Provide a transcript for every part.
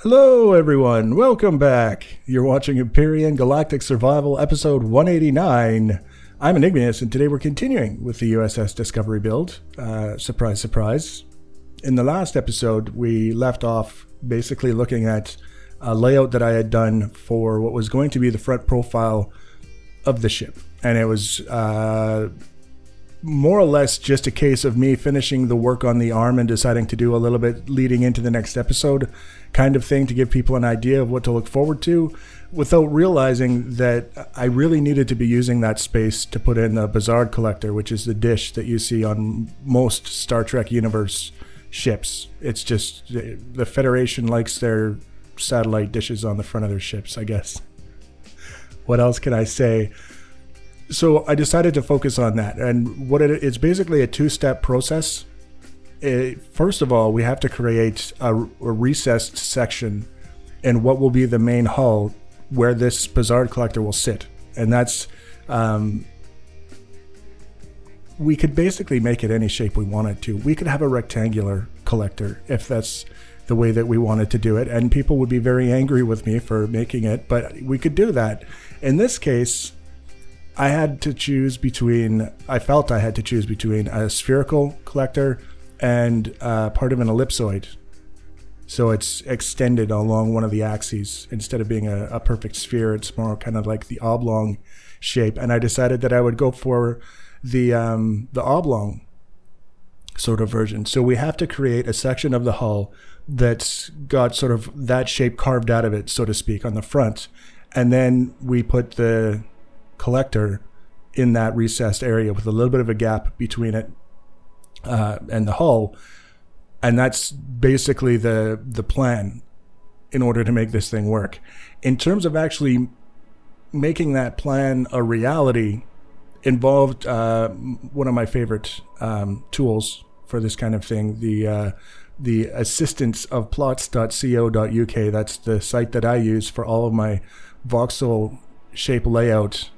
Hello everyone, welcome back. You're watching Empyrion Galactic Survival episode 189. I'm Enigmius and today we're continuing with the USS Discovery build. Surprise, surprise. In the last episode we left off basically looking at a layout that I had done for what was going to be the front profile of the ship. And it was more or less just a case of me finishing the work on the arm and deciding to do a little bit leading into the next episode kind of thing to give people an idea of what to look forward to, without realizing that I really needed to be using that space to put in the Bussard collector, which is the dish that you see on most Star Trek universe ships. It's just the Federation likes their satellite dishes on the front of their ships, I guess. What else can I say? So I decided to focus on that, and it's basically a two-step process. First of all, we have to create a recessed section in what will be the main hull where this Bussard collector will sit. And that's, we could basically make it any shape we wanted to. We could have a rectangular collector if that's the way that we wanted to do it, and people would be very angry with me for making it, but we could do that. In this case, I felt I had to choose between a spherical collector and part of an ellipsoid. So it's extended along one of the axes. Instead of being a perfect sphere, it's more kind of like the oblong shape. And I decided that I would go for the oblong sort of version. So we have to create a section of the hull that's got sort of that shape carved out of it, so to speak, on the front. And then we put the collector in that recessed area with a little bit of a gap between it and the hull, and that's basically the plan in order to make this thing work. In terms of actually making that plan a reality, involved one of my favorite tools for this kind of thing, the assistance of plots.co.uk. That's the site that I use for all of my voxel shape layout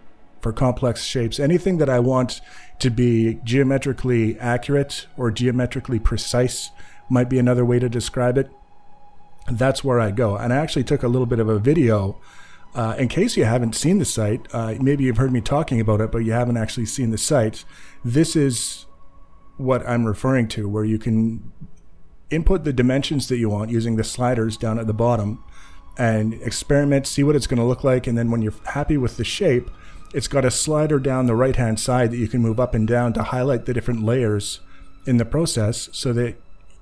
for complex shapes. Anything that I want to be geometrically accurate or geometrically precise might be another way to describe it. That's where I go. And I actually took a little bit of a video in case you haven't seen the site. Maybe you've heard me talking about it, but you haven't actually seen the site. This is what I'm referring to, where you can input the dimensions that you want using the sliders down at the bottom and experiment, see what it's going to look like, and then when you're happy with the shape, it's got a slider down the right hand side that you can move up and down to highlight the different layers in the process, so that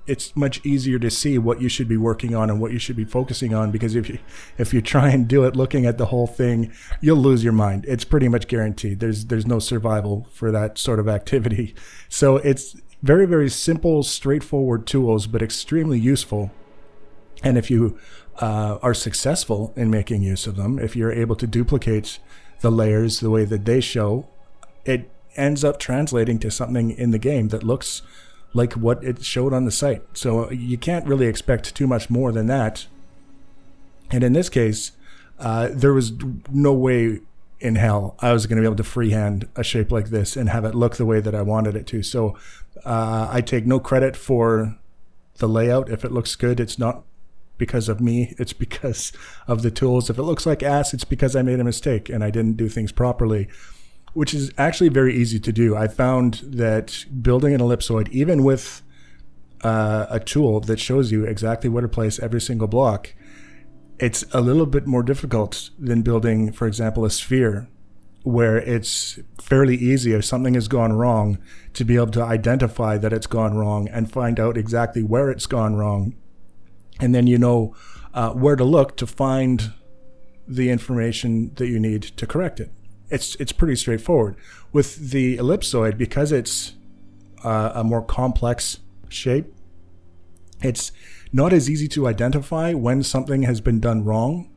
it's much easier to see what you should be working on and what you should be focusing on. Because if you try and do it looking at the whole thing, you'll lose your mind. It's pretty much guaranteed. There's no survival for that sort of activity. So it's very, very simple, straightforward tools, but extremely useful. And if you are successful in making use of them, if you're able to duplicate the layers the way that they show, it ends up translating to something in the game that looks like what it showed on the site. So you can't really expect too much more than that. And in this case, there was no way in hell I was going to be able to freehand a shape like this and have it look the way that I wanted it to. So I take no credit for the layout. If it looks good, it's not because of me, it's because of the tools. If it looks like ass, it's because I made a mistake and I didn't do things properly, which is actually very easy to do. I found that building an ellipsoid, even with a tool that shows you exactly where to place every single block, it's a little bit more difficult than building, for example, a sphere, where it's fairly easy if something has gone wrong to be able to identify that it's gone wrong and find out exactly where it's gone wrong. And then you know where to look to find the information that you need to correct it. It's pretty straightforward. With the ellipsoid, because it's a more complex shape, it's not as easy to identify when something has been done wrong.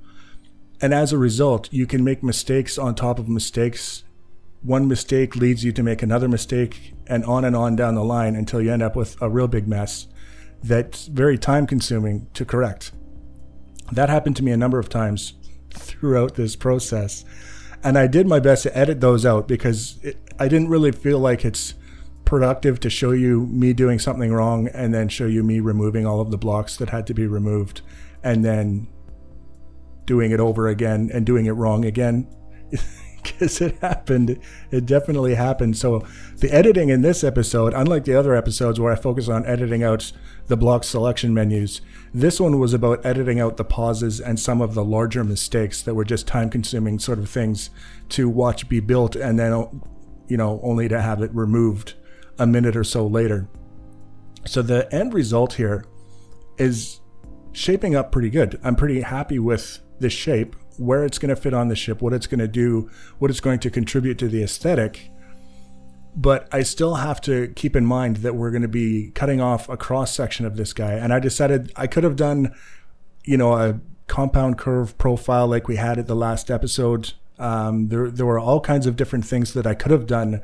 And as a result, you can make mistakes on top of mistakes. One mistake leads you to make another mistake, and on down the line until you end up with a real big mess that's very time consuming to correct. That happened to me a number of times throughout this process. And I did my best to edit those out because I didn't really feel like it's productive to show you me doing something wrong and then show you me removing all of the blocks that had to be removed and then doing it over again and doing it wrong again. Because it happened. It definitely happened. So the editing in this episode, unlike the other episodes where I focus on editing out the block selection menus, this one was about editing out the pauses and some of the larger mistakes that were just time-consuming sort of things to watch be built and then, you know, only to have it removed a minute or so later. So the end result here is shaping up pretty good. I'm pretty happy with this shape, where it's going to fit on the ship, what it's going to do, what it's going to contribute to the aesthetic. But I still have to keep in mind that we're going to be cutting off a cross section of this guy. And I decided I could have done, you know, a compound curve profile like we had at the last episode. There were all kinds of different things that I could have done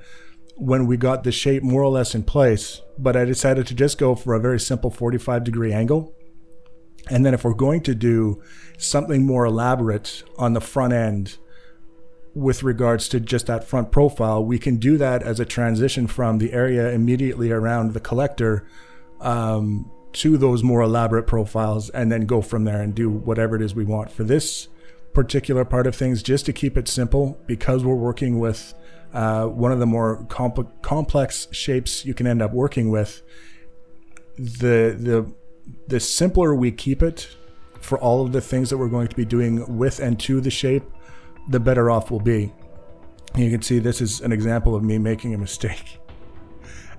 when we got the shape more or less in place. But I decided to just go for a very simple 45-degree angle. And then if we're going to do something more elaborate on the front end with regards to just that front profile, we can do that as a transition from the area immediately around the collector to those more elaborate profiles, and then go from there and do whatever it is we want. For this particular part of things, just to keep it simple, because we're working with one of the more complex shapes you can end up working with, the simpler we keep it for all of the things that we're going to be doing with and to the shape, the better off we'll be. You can see this is an example of me making a mistake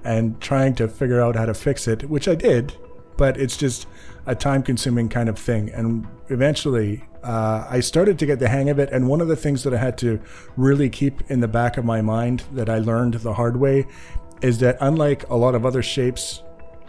and trying to figure out how to fix it, which I did, but it's just a time-consuming kind of thing. And eventually I started to get the hang of it, and one of the things that I had to really keep in the back of my mind that I learned the hard way is that unlike a lot of other shapes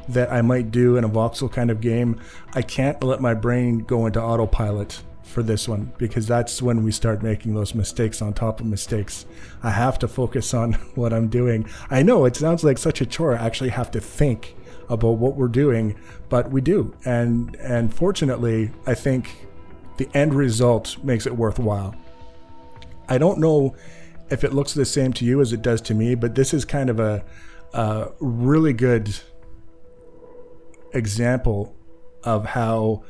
that I might do in a voxel kind of game, I can't let my brain go into autopilot for this one, because that's when we start making those mistakes on top of mistakes. I have to focus on what I'm doing. I know it sounds like such a chore. I actually have to think about what we're doing, but we do. And fortunately, I think the end result makes it worthwhile. I don't know if it looks the same to you as it does to me, but this is kind of a really good example of how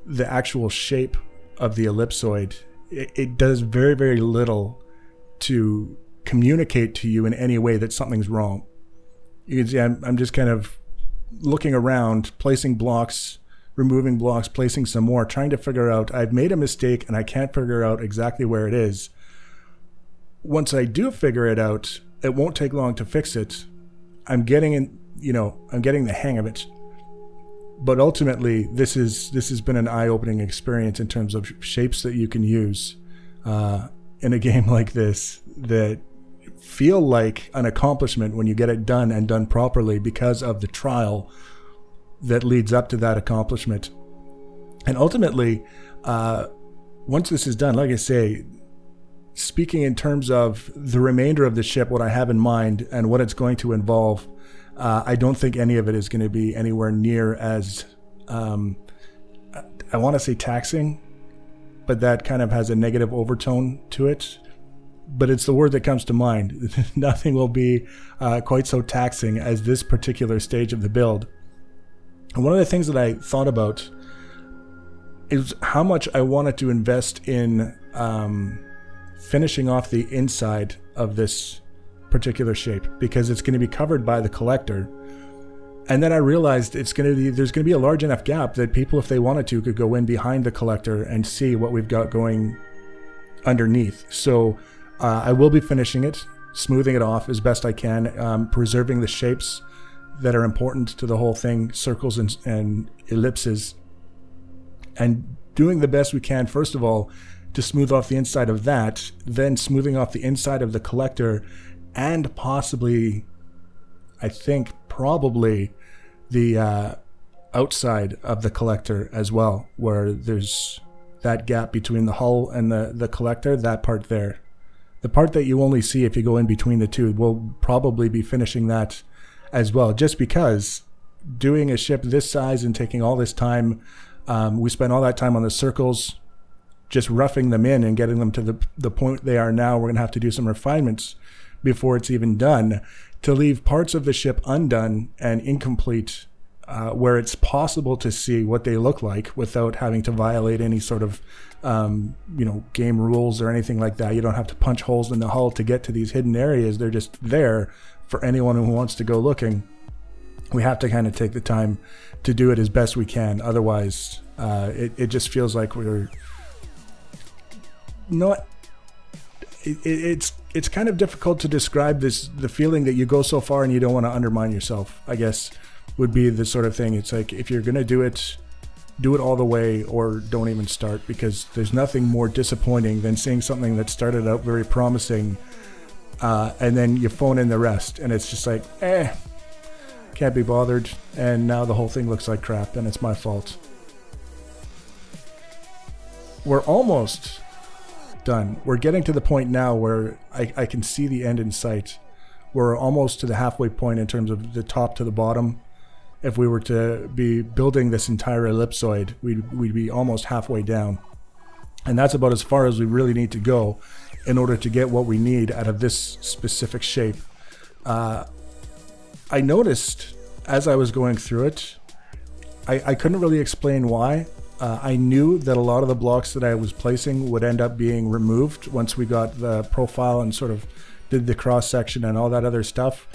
the actual shape of the ellipsoid, it does very, very little to communicate to you in any way that something's wrong. You can see I'm just kind of looking around, placing blocks, removing blocks, placing some more, trying to figure out, I've made a mistake and I can't figure out exactly where it is. Once I do figure it out, it won't take long to fix it. I'm getting the hang of it. But ultimately, this has been an eye-opening experience in terms of shapes that you can use in a game like this that feel like an accomplishment when you get it done and done properly, because of the trial that leads up to that accomplishment. And ultimately, once this is done, like I say, speaking in terms of the remainder of the ship, what I have in mind and what it's going to involve, I don't think any of it is going to be anywhere near as, I want to say taxing, but that kind of has a negative overtone to it. But it's the word that comes to mind. Nothing will be quite so taxing as this particular stage of the build. And one of the things that I thought about is how much I wanted to invest in finishing off the inside of this particular shape, because it's going to be covered by the collector. And then I realized there's going to be a large enough gap that people, if they wanted to, could go in behind the collector and see what we've got going underneath. So I will be finishing it, smoothing it off as best I can, preserving the shapes that are important to the whole thing, circles and ellipses, and doing the best we can, first of all, to smooth off the inside of that, then smoothing off the inside of the collector, and possibly, I think, probably the outside of the collector as well, where there's that gap between the hull and the collector, that part there. The part that you only see if you go in between the two, we'll probably be finishing that as well, just because doing a ship this size and taking all this time, we spent all that time on the circles, just roughing them in and getting them to the point they are now. We're going to have to do some refinements before it's even done. to leave parts of the ship undone and incomplete, where it's possible to see what they look like without having to violate any sort of game rules or anything like that. You don't have to punch holes in the hull to get to these hidden areas. They're just there for anyone who wants to go looking. We have to kind of take the time to do it as best we can. Otherwise, it just feels like we're not... It's kind of difficult to describe the feeling that you go so far and you don't want to undermine yourself, I guess, would be the sort of thing. It's like, if you're going to do it all the way, or don't even start, because there's nothing more disappointing than seeing something that started out very promising, and then you phone in the rest, and it's just like, can't be bothered, and now the whole thing looks like crap, and it's my fault. We're almost done. We're getting to the point now where I can see the end in sight. We're almost to the halfway point in terms of the top to the bottom. If we were to be building this entire ellipsoid, we'd be almost halfway down. And that's about as far as we really need to go in order to get what we need out of this specific shape. I noticed as I was going through it, I couldn't really explain why. I knew that a lot of the blocks that I was placing would end up being removed once we got the profile and sort of did the cross section and all that other stuff.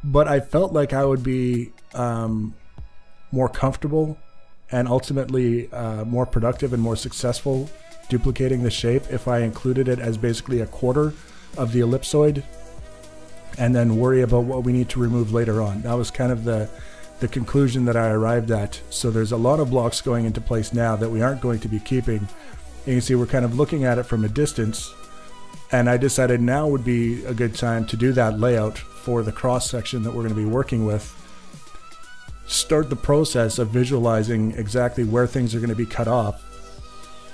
But I felt like I would be more comfortable and ultimately more productive and more successful duplicating the shape if I included it as basically a quarter of the ellipsoid and then worry about what we need to remove later on. That was kind of the conclusion that I arrived at. So there's a lot of blocks going into place now that we aren't going to be keeping. You can see we're kind of looking at it from a distance, and I decided now would be a good time to do that layout for the cross section that we're going to be working with. Start the process of visualizing exactly where things are going to be cut off,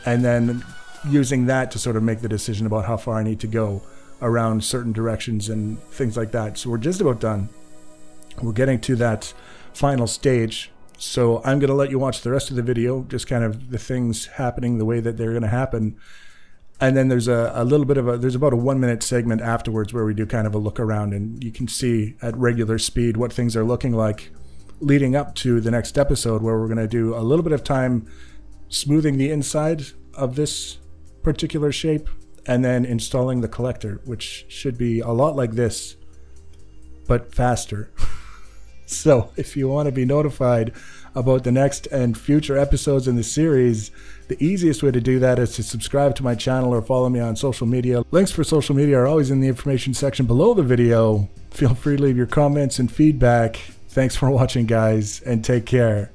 and then using that to sort of make the decision about how far I need to go around certain directions and things like that. So we're just about done. We're getting to that final stage, so I'm going to let you watch the rest of the video, just kind of the things happening the way that they're going to happen. And then there's a little bit of there's about a 1-minute segment afterwards where we do kind of a look around, and you can see at regular speed what things are looking like leading up to the next episode, where we're going to do a little bit of time smoothing the inside of this particular shape and then installing the collector, which should be a lot like this, but faster. So if you want to be notified about the next and future episodes in the series, the easiest way to do that is to subscribe to my channel or follow me on social media. Links for social media are always in the information section below the video. Feel free to leave your comments and feedback. Thanks for watching, guys, and take care.